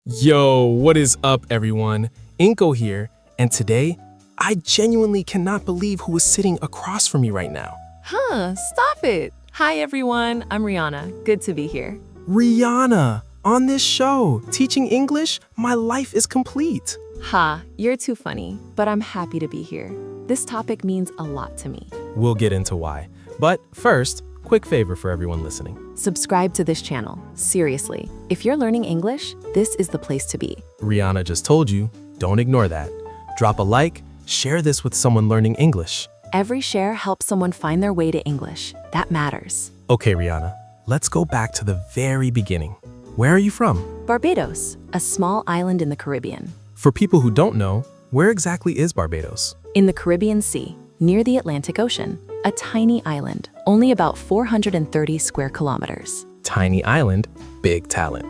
Yo, what is up, everyone? Inko here, and today, I genuinely cannot believe who is sitting across from me right now. Stop it. Hi, everyone. I'm Rihanna. Good to be here. Rihanna, on this show, teaching English, my life is complete. You're too funny, but I'm happy to be here. This topic means a lot to me. We'll get into why. But first, quick favor for everyone listening. Subscribe to this channel. Seriously, if you're learning English, this is the place to be. Rihanna just told you, don't ignore that. Drop a like, share this with someone learning English. Every share helps someone find their way to English. That matters. Okay, Rihanna, let's go back to the very beginning. Where are you from? Barbados, a small island in the Caribbean. For people who don't know, where exactly is Barbados? In the Caribbean Sea, near the Atlantic Ocean, a tiny island, only about 430 square kilometers. Tiny island, big talent.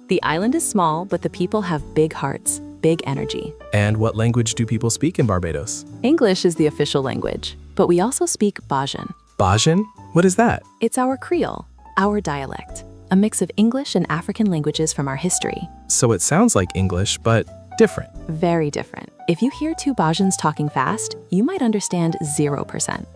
The island is small, but the people have big hearts, big energy. And what language do people speak in Barbados? English is the official language, but we also speak Bajan. Bajan? What is that? It's our Creole, our dialect, a mix of English and African languages from our history. So it sounds like English, but different. Very different. If you hear two Bajans talking fast, you might understand 0%.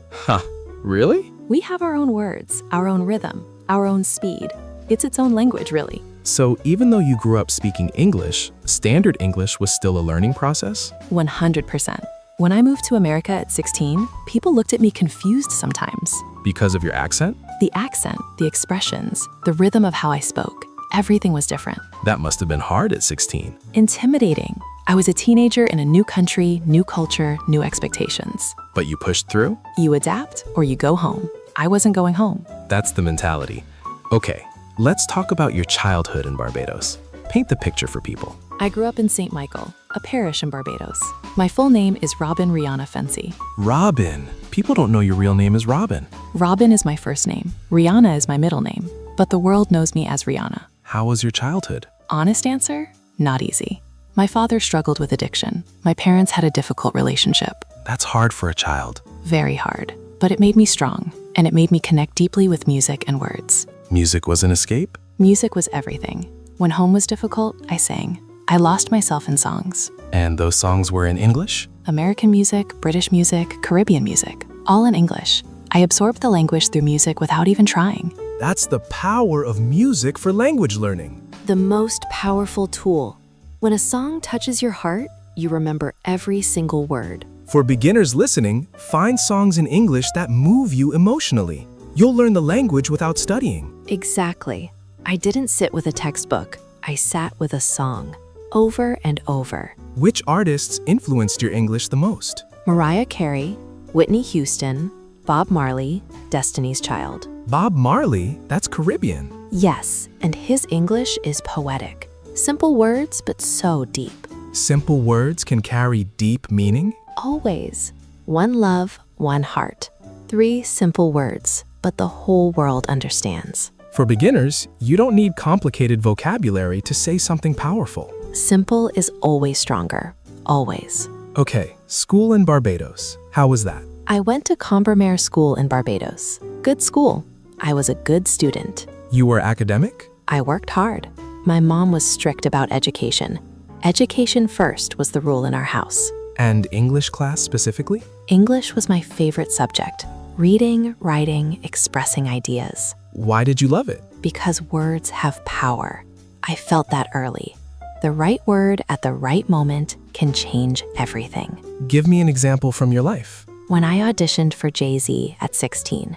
Really? We have our own words, our own rhythm, our own speed. It's its own language, really. So even though you grew up speaking English, standard English was still a learning process? 100%. When I moved to America at 16, people looked at me confused sometimes. Because of your accent? The accent, the expressions, the rhythm of how I spoke, everything was different. That must have been hard at 16. Intimidating. I was a teenager in a new country, new culture, new expectations. But you pushed through? You adapt or you go home. I wasn't going home. That's the mentality. Okay, let's talk about your childhood in Barbados. Paint the picture for people. I grew up in St. Michael, a parish in Barbados. My full name is Robin Rihanna Fency. Robin. People don't know your real name is Robin. Robin is my first name. Rihanna is my middle name. But the world knows me as Rihanna. How was your childhood? Honest answer? Not easy. My father struggled with addiction. My parents had a difficult relationship. That's hard for a child. Very hard. But it made me strong, and it made me connect deeply with music and words. Music was an escape? Music was everything. When home was difficult, I sang. I lost myself in songs. And those songs were in English? American music, British music, Caribbean music, all in English. I absorbed the language through music without even trying. That's the power of music for language learning. The most powerful tool. When a song touches your heart, you remember every single word. For beginners listening, find songs in English that move you emotionally. You'll learn the language without studying. Exactly. I didn't sit with a textbook. I sat with a song. Over and over. Which artists influenced your English the most? Mariah Carey, Whitney Houston, Bob Marley, Destiny's Child. Bob Marley? That's Caribbean. Yes, and his English is poetic. Simple words, but so deep. Simple words can carry deep meaning? Always. One love, one heart. 3 simple words, but the whole world understands. For beginners, you don't need complicated vocabulary to say something powerful. Simple is always stronger. Always. Okay, school in Barbados. How was that? I went to Combermere School in Barbados. Good school. I was a good student. You were academic? I worked hard. My mom was strict about education. Education first was the rule in our house. And English class specifically? English was my favorite subject. Reading, writing, expressing ideas. Why did you love it? Because words have power. I felt that early. The right word at the right moment can change everything. Give me an example from your life. When I auditioned for Jay-Z at 16,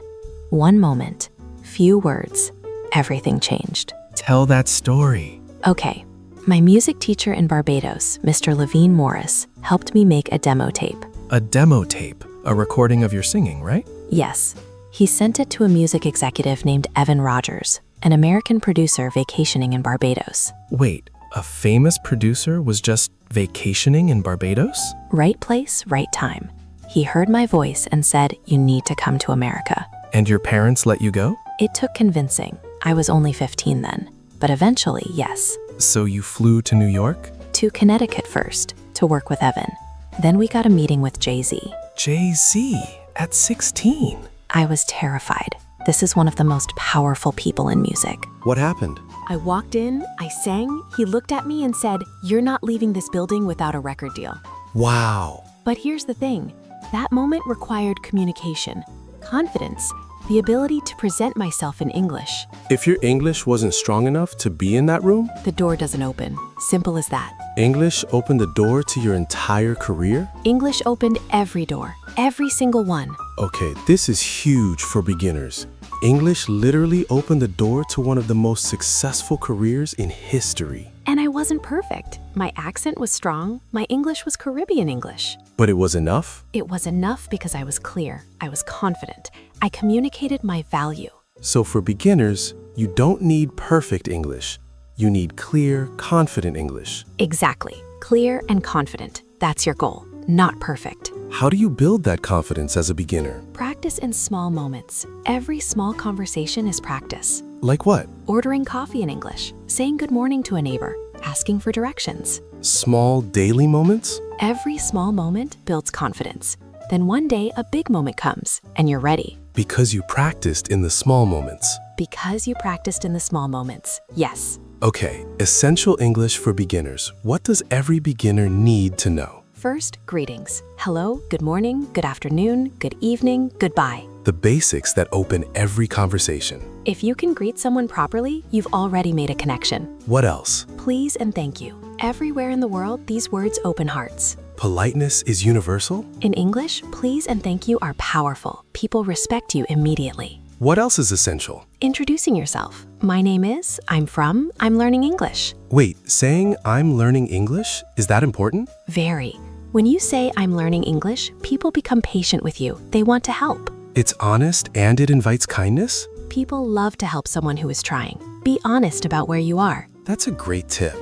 one moment, few words, everything changed. Tell that story. Okay, my music teacher in Barbados, Mr. Levine Morris, helped me make a demo tape. A demo tape, a recording of your singing, right? Yes. He sent it to a music executive named Evan Rogers, an American producer vacationing in Barbados. Wait, a famous producer was just vacationing in Barbados? Right place, right time. He heard my voice and said, "You need to come to America." And your parents let you go? It took convincing. I was only 15 then. But eventually, yes. So you flew to New York? To Connecticut first, to work with Evan. Then we got a meeting with Jay-Z. Jay-Z at 16? I was terrified. This is one of the most powerful people in music. What happened? I walked in, I sang, he looked at me and said, "You're not leaving this building without a record deal." Wow. But here's the thing, that moment required communication, confidence, the ability to present myself in English. If your English wasn't strong enough to be in that room, The door doesn't open. Simple as that. English opened the door to your entire career? English opened every door, every single one. Okay, this is huge for beginners. English literally opened the door to one of the most successful careers in history. And I wasn't perfect. My accent was strong. My English was Caribbean English. But it was enough? It was enough because I was clear. I was confident. I communicated my value. So for beginners, you don't need perfect English. You need clear, confident English. Exactly. Clear and confident. That's your goal. Not perfect. How do you build that confidence as a beginner? Practice in small moments. Every small conversation is practice. Like what? Ordering coffee in English, saying good morning to a neighbor, asking for directions. Small daily moments? Every small moment builds confidence. Then one day a big moment comes and you're ready. Because you practiced in the small moments. Because you practiced in the small moments. Yes. Okay, essential English for beginners. What does every beginner need to know? First, greetings. Hello, good morning, good afternoon, good evening, goodbye. The basics that open every conversation. If you can greet someone properly, you've already made a connection. What else? Please and thank you. Everywhere in the world, these words open hearts. Politeness is universal? In English, please and thank you are powerful. People respect you immediately. What else is essential? Introducing yourself. My name is, I'm from, I'm learning English. Wait, saying I'm learning English? Is that important? Very. When you say I'm learning English, people become patient with you. They want to help. It's honest and it invites kindness? People love to help someone who is trying. Be honest about where you are. That's a great tip.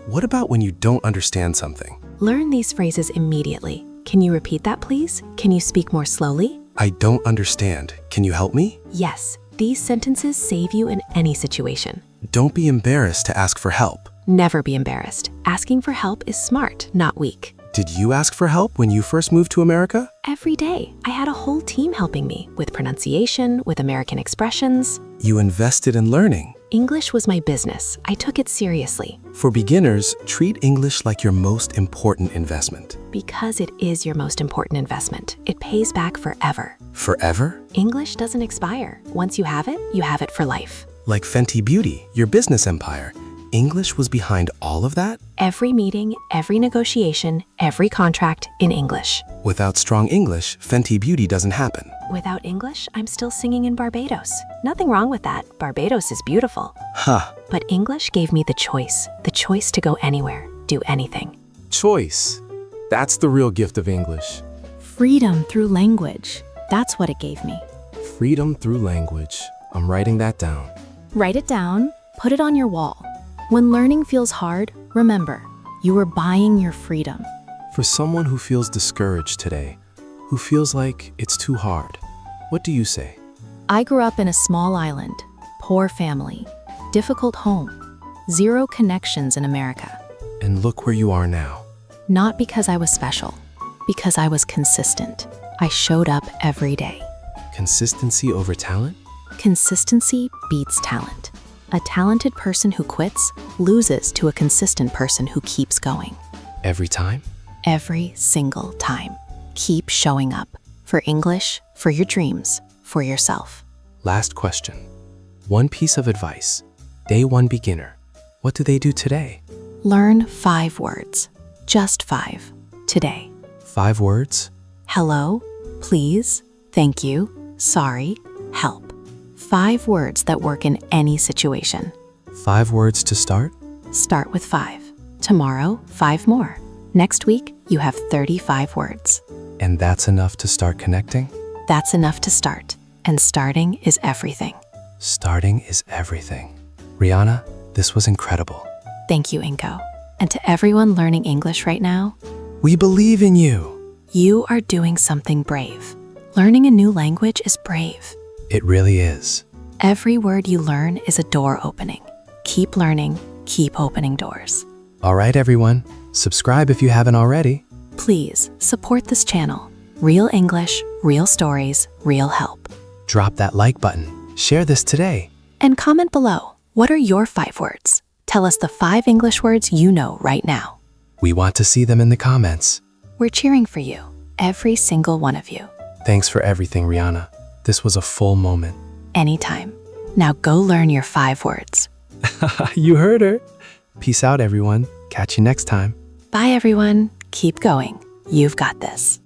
What about when you don't understand something? Learn these phrases immediately. Can you repeat that, please? Can you speak more slowly? I don't understand. Can you help me? Yes, these sentences save you in any situation. Don't be embarrassed to ask for help. Never be embarrassed. Asking for help is smart, not weak. Did you ask for help when you first moved to America? Every day, I had a whole team helping me with pronunciation, with American expressions. You invested in learning. English was my business. I took it seriously. For beginners, treat English like your most important investment. Because it is your most important investment. It pays back forever. Forever? English doesn't expire. Once you have it for life. Like Fenty Beauty, your business empire. English was behind all of that? Every meeting, every negotiation, every contract in English. Without strong English, Fenty Beauty doesn't happen. Without English, I'm still singing in Barbados. Nothing wrong with that. Barbados is beautiful. Huh. But English gave me the choice to go anywhere, do anything. Choice. That's the real gift of English. Freedom through language. That's what it gave me. Freedom through language. I'm writing that down. Write it down, put it on your wall. When learning feels hard, remember, you are buying your freedom. For someone who feels discouraged today, who feels like it's too hard, what do you say? I grew up in a small island, poor family, difficult home, 0 connections in America. And look where you are now. Not because I was special, because I was consistent. I showed up every day. Consistency over talent? Consistency beats talent. A talented person who quits loses to a consistent person who keeps going. Every time? Every single time. Keep showing up for English, for your dreams, for yourself. Last question. One piece of advice. Day 1 beginner. What do they do today? Learn 5 words. Just 5. Today. 5 words? Hello, please, thank you, sorry, help. 5 words that work in any situation. 5 words to start? Start with 5. Tomorrow, 5 more. Next week, you have 35 words. And that's enough to start connecting? That's enough to start. And starting is everything. Starting is everything. Rihanna, this was incredible. Thank you, Inko. And to everyone learning English right now, We believe in you. you are doing something brave. Learning a new language is brave. It really is. Every word you learn is a door opening. Keep learning, keep opening doors. All right, everyone. Subscribe if you haven't already. Please support this channel. Real English, real stories, real help. Drop that like button. Share this today. And comment below, what are your 5 words? Tell us the 5 English words you know right now. We want to see them in the comments. We're cheering for you, every single one of you. Thanks for everything, Rihanna. This was a full moment. Anytime. Now go learn your 5 words. You heard her. Peace out, everyone. Catch you next time. Bye, everyone. Keep going. You've got this.